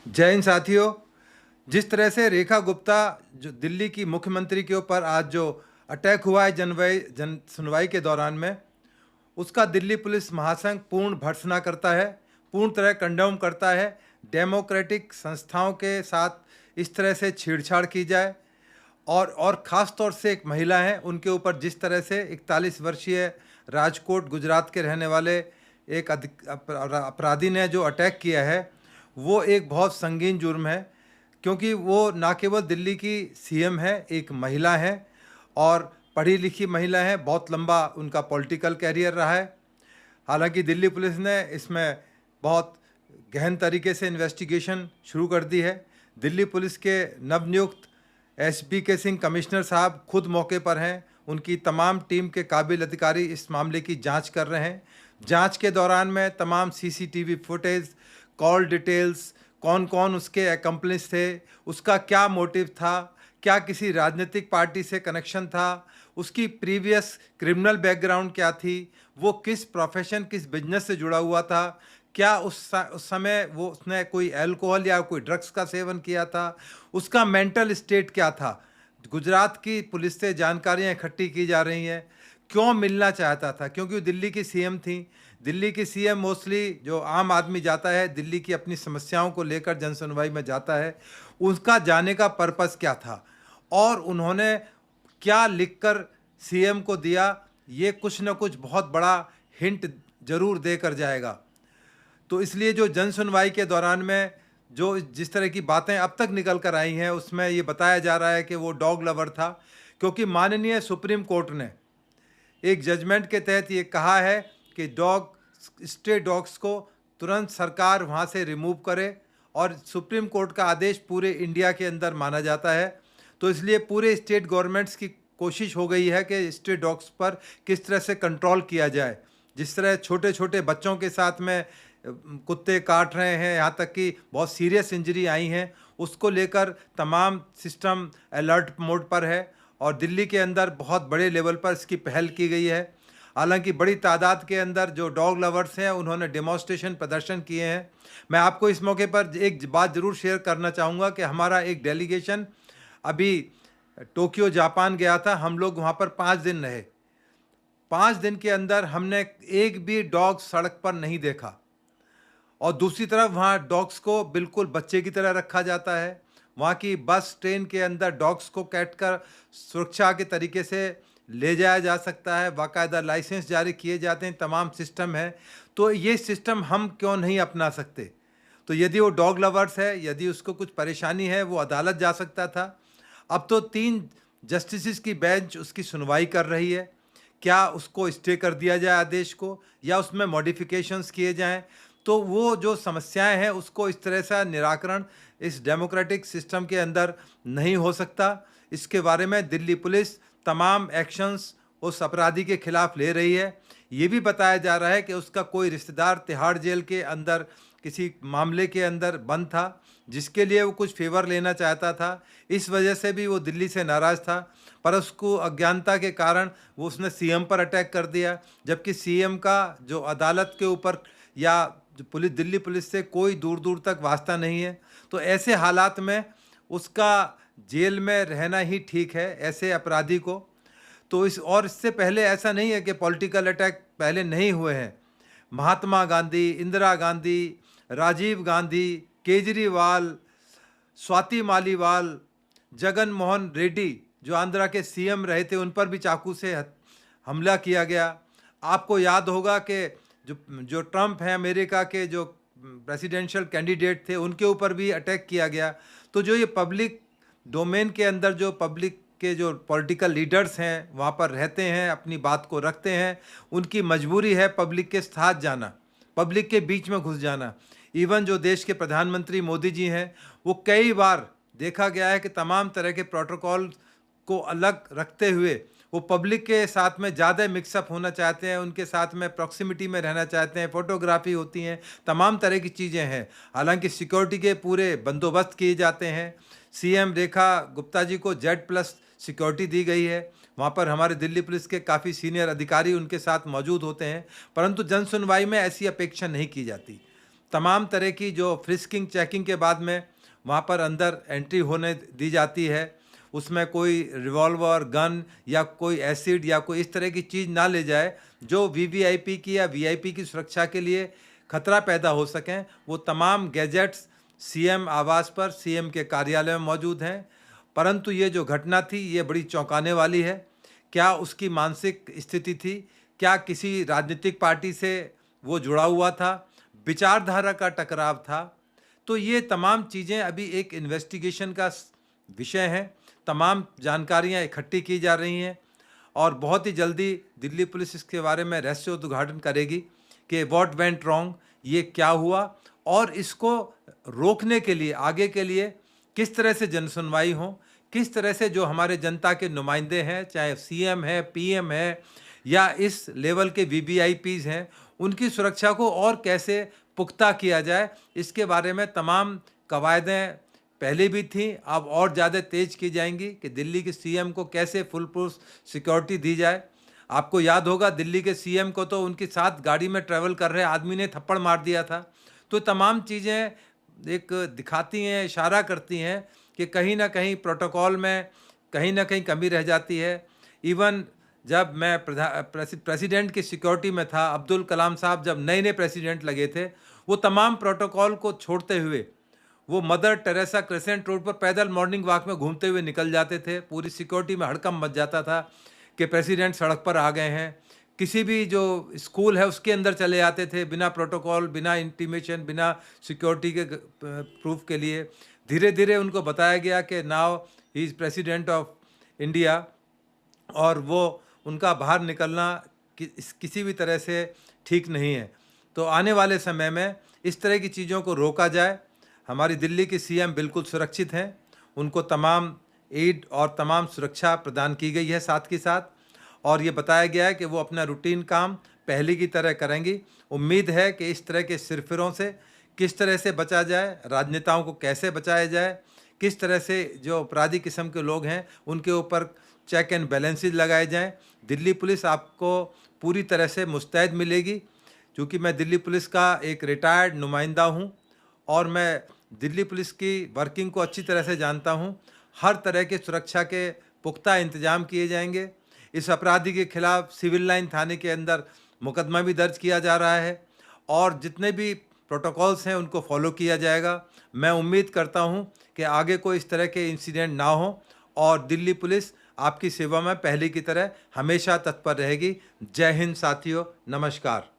जय हिंद साथियों। जिस तरह से रेखा गुप्ता जो दिल्ली की मुख्यमंत्री के ऊपर आज जो अटैक हुआ है जन सुनवाई के दौरान में, उसका दिल्ली पुलिस महासंघ पूर्ण भर्त्सना करता है, पूर्ण तरह कंडम करता है। डेमोक्रेटिक संस्थाओं के साथ इस तरह से छेड़छाड़ की जाए और ख़ास तौर से एक महिला है उनके ऊपर जिस तरह से 41 वर्षीय राजकोट गुजरात के रहने वाले एक अपराधी ने जो अटैक किया है, वो एक बहुत संगीन जुर्म है। क्योंकि वो ना केवल दिल्ली की सीएम है, एक महिला है और पढ़ी लिखी महिला है। बहुत लंबा उनका पॉलिटिकल कैरियर रहा है। हालांकि दिल्ली पुलिस ने इसमें बहुत गहन तरीके से इन्वेस्टिगेशन शुरू कर दी है। दिल्ली पुलिस के नवनियुक्त एसपी के सिंह कमिश्नर साहब खुद मौके पर हैं। उनकी तमाम टीम के काबिल अधिकारी इस मामले की जांच कर रहे हैं। जांच के दौरान में तमाम सीसीटीवी फुटेज, कॉल डिटेल्स, कौन कौन उसके एकम्प्लिस थे, उसका क्या मोटिव था, क्या किसी राजनीतिक पार्टी से कनेक्शन था, उसकी प्रीवियस क्रिमिनल बैकग्राउंड क्या थी, वो किस प्रोफेशन किस बिजनेस से जुड़ा हुआ था, क्या उस समय उसने कोई अल्कोहल या कोई ड्रग्स का सेवन किया था, उसका मेंटल स्टेट क्या था। गुजरात की पुलिस से जानकारियां इकट्ठी की जा रही हैं। क्यों मिलना चाहता था? क्योंकि वो दिल्ली की सीएम थी। दिल्ली की सीएम मोस्टली जो आम आदमी जाता है दिल्ली की अपनी समस्याओं को लेकर जनसुनवाई में जाता है, उसका जाने का पर्पस क्या था और उन्होंने क्या लिखकर सीएम को दिया, ये कुछ न कुछ बहुत बड़ा हिंट जरूर देकर जाएगा। तो इसलिए जो जन सुनवाई के दौरान में जो जिस तरह की बातें अब तक निकल कर आई हैं, उसमें ये बताया जा रहा है कि वो डॉग लवर था। क्योंकि माननीय सुप्रीम कोर्ट ने एक जजमेंट के तहत ये कहा है कि स्ट्रे डॉग्स को तुरंत सरकार वहाँ से रिमूव करे, और सुप्रीम कोर्ट का आदेश पूरे इंडिया के अंदर माना जाता है। तो इसलिए पूरे स्टेट गवर्नमेंट्स की कोशिश हो गई है कि स्ट्रे डॉग्स पर किस तरह से कंट्रोल किया जाए। जिस तरह छोटे छोटे बच्चों के साथ में कुत्ते काट रहे हैं, यहाँ तक कि बहुत सीरियस इंजरी आई हैं, उसको लेकर तमाम सिस्टम अलर्ट मोड पर है और दिल्ली के अंदर बहुत बड़े लेवल पर इसकी पहल की गई है। हालांकि बड़ी तादाद के अंदर जो डॉग लवर्स हैं उन्होंने डेमोन्स्ट्रेशन प्रदर्शन किए हैं। मैं आपको इस मौके पर एक बात ज़रूर शेयर करना चाहूँगा कि हमारा एक डेलीगेशन अभी टोक्यो जापान गया था। हम लोग वहाँ पर 5 दिन रहे। 5 दिन के अंदर हमने एक भी डॉग सड़क पर नहीं देखा। और दूसरी तरफ वहाँ डॉग्स को बिल्कुल बच्चे की तरह रखा जाता है। वहाँ की बस ट्रेन के अंदर डॉग्स को कैद कर सुरक्षा के तरीके से ले जाया जा सकता है। बाकायदा लाइसेंस जारी किए जाते हैं, तमाम सिस्टम है। तो ये सिस्टम हम क्यों नहीं अपना सकते? तो यदि वो डॉग लवर्स है, यदि उसको कुछ परेशानी है, वो अदालत जा सकता था। अब तो 3 जस्टिस की बेंच उसकी सुनवाई कर रही है। क्या उसको स्टे कर दिया जाए आदेश को, या उसमें मॉडिफिकेशंस किए जाएं? तो वो जो समस्याएं हैं उसको इस तरह से निराकरण इस डेमोक्रेटिक सिस्टम के अंदर नहीं हो सकता। इसके बारे में दिल्ली पुलिस तमाम एक्शंस उस अपराधी के खिलाफ ले रही है। ये भी बताया जा रहा है कि उसका कोई रिश्तेदार तिहाड़ जेल के अंदर किसी मामले के अंदर बंद था, जिसके लिए वो कुछ फेवर लेना चाहता था। इस वजह से भी वो दिल्ली से नाराज़ था, पर उसको अज्ञानता के कारण वो उसने सीएम पर अटैक कर दिया। जबकि सीएम का जो अदालत के ऊपर या जो दिल्ली पुलिस से कोई दूर दूर तक वास्ता नहीं है। तो ऐसे हालात में उसका जेल में रहना ही ठीक है ऐसे अपराधी को। तो इससे पहले ऐसा नहीं है कि पॉलिटिकल अटैक पहले नहीं हुए हैं। महात्मा गांधी, इंदिरा गांधी, राजीव गांधी, केजरीवाल, स्वाति मालीवाल, जगन मोहन रेड्डी जो आंध्रा के सीएम रहे थे, उन पर भी चाकू से हमला किया गया। आपको याद होगा कि जो जो ट्रंप हैं अमेरिका के, जो प्रेसिडेंशियल कैंडिडेट थे, उनके ऊपर भी अटैक किया गया। तो जो ये पब्लिक डोमेन के अंदर जो पब्लिक के जो पॉलिटिकल लीडर्स हैं वहाँ पर रहते हैं, अपनी बात को रखते हैं, उनकी मजबूरी है पब्लिक के साथ जाना, पब्लिक के बीच में घुस जाना। इवन जो देश के प्रधानमंत्री मोदी जी हैं, वो कई बार देखा गया है कि तमाम तरह के प्रोटोकॉल को अलग रखते हुए वो पब्लिक के साथ में ज़्यादा मिक्सअप होना चाहते हैं, उनके साथ में प्रॉक्सिमिटी में रहना चाहते हैं, फ़ोटोग्राफी होती हैं, तमाम तरह की चीज़ें हैं। हालांकि सिक्योरिटी के पूरे बंदोबस्त किए जाते हैं। सीएम रेखा गुप्ता जी को Z+ सिक्योरिटी दी गई है। वहाँ पर हमारे दिल्ली पुलिस के काफ़ी सीनियर अधिकारी उनके साथ मौजूद होते हैं, परंतु जन सुनवाई में ऐसी अपेक्षा नहीं की जाती। तमाम तरह की जो फ्रिस्किंग चेकिंग के बाद में वहाँ पर अंदर एंट्री होने दी जाती है, उसमें कोई रिवॉल्वर, गन या कोई एसिड या कोई इस तरह की चीज़ ना ले जाए जो वीवीआईपी की या वीआईपी की सुरक्षा के लिए खतरा पैदा हो सकें। वो तमाम गैजेट्स सीएम आवास पर, सीएम के कार्यालय में मौजूद हैं। परंतु ये जो घटना थी ये बड़ी चौंकाने वाली है। क्या उसकी मानसिक स्थिति थी? क्या किसी राजनीतिक पार्टी से वो जुड़ा हुआ था? विचारधारा का टकराव था? तो ये तमाम चीज़ें अभी एक इन्वेस्टिगेशन का विषय हैं। तमाम जानकारियाँ इकट्ठी की जा रही हैं और बहुत ही जल्दी दिल्ली पुलिस इसके बारे में रहस्योद्घाटन करेगी कि व्हाट वेंट रॉन्ग, ये क्या हुआ और इसको रोकने के लिए आगे के लिए किस तरह से जनसुनवाई हो, किस तरह से जो हमारे जनता के नुमाइंदे हैं, चाहे सीएम है, पीएम है या इस लेवल के वीवीआईपीज़ हैं, उनकी सुरक्षा को और कैसे पुख्ता किया जाए, इसके बारे में तमाम कवायदें पहले भी थीं, अब और ज़्यादा तेज़ की जाएंगी कि दिल्ली के सीएम को कैसे फुल प्रूफ सिक्योरिटी दी जाए। आपको याद होगा दिल्ली के सीएम को तो उनके साथ गाड़ी में ट्रैवल कर रहे आदमी ने थप्पड़ मार दिया था। तो तमाम चीज़ें एक दिखाती हैं, इशारा करती हैं कि कहीं ना कहीं प्रोटोकॉल में कहीं ना कहीं कमी रह जाती है। इवन जब मैं प्रेसिडेंट की सिक्योरिटी में था, अब्दुल कलाम साहब जब नए नए प्रेसिडेंट लगे थे, वो तमाम प्रोटोकॉल को छोड़ते हुए वो मदर टेरेसा क्रेसेंट रोड पर पैदल मॉर्निंग वॉक में घूमते हुए निकल जाते थे। पूरी सिक्योरिटी में हड़कंप मच जाता था कि प्रेसिडेंट सड़क पर आ गए हैं। किसी भी जो स्कूल है उसके अंदर चले आते थे बिना प्रोटोकॉल, बिना इंटीमेशन, बिना सिक्योरिटी के प्रूफ के लिए। धीरे धीरे उनको बताया गया कि now he is president of India और वो उनका बाहर निकलना किसी भी तरह से ठीक नहीं है। तो आने वाले समय में इस तरह की चीज़ों को रोका जाए। हमारी दिल्ली के सीएम बिल्कुल सुरक्षित हैं, उनको तमाम एड और तमाम सुरक्षा प्रदान की गई है साथ के साथ, और ये बताया गया है कि वो अपना रूटीन काम पहले की तरह करेंगी। उम्मीद है कि इस तरह के सिरफिरों से किस तरह से बचा जाए, राजनेताओं को कैसे बचाया जाए, किस तरह से जो अपराधी किस्म के लोग हैं उनके ऊपर चेक एंड बैलेंसेज लगाए जाएं। दिल्ली पुलिस आपको पूरी तरह से मुस्तैद मिलेगी, क्योंकि मैं दिल्ली पुलिस का एक रिटायर्ड नुमाइंदा हूं और मैं दिल्ली पुलिस की वर्किंग को अच्छी तरह से जानता हूं। हर तरह के सुरक्षा के पुख्ता इंतजाम किए जाएंगे। इस अपराधी के खिलाफ सिविल लाइन थाने के अंदर मुकदमा भी दर्ज किया जा रहा है और जितने भी प्रोटोकॉल्स हैं उनको फॉलो किया जाएगा। मैं उम्मीद करता हूं कि आगे कोई इस तरह के इंसिडेंट ना हो और दिल्ली पुलिस आपकी सेवा में पहले की तरह हमेशा तत्पर रहेगी। जय हिंद साथियों, नमस्कार।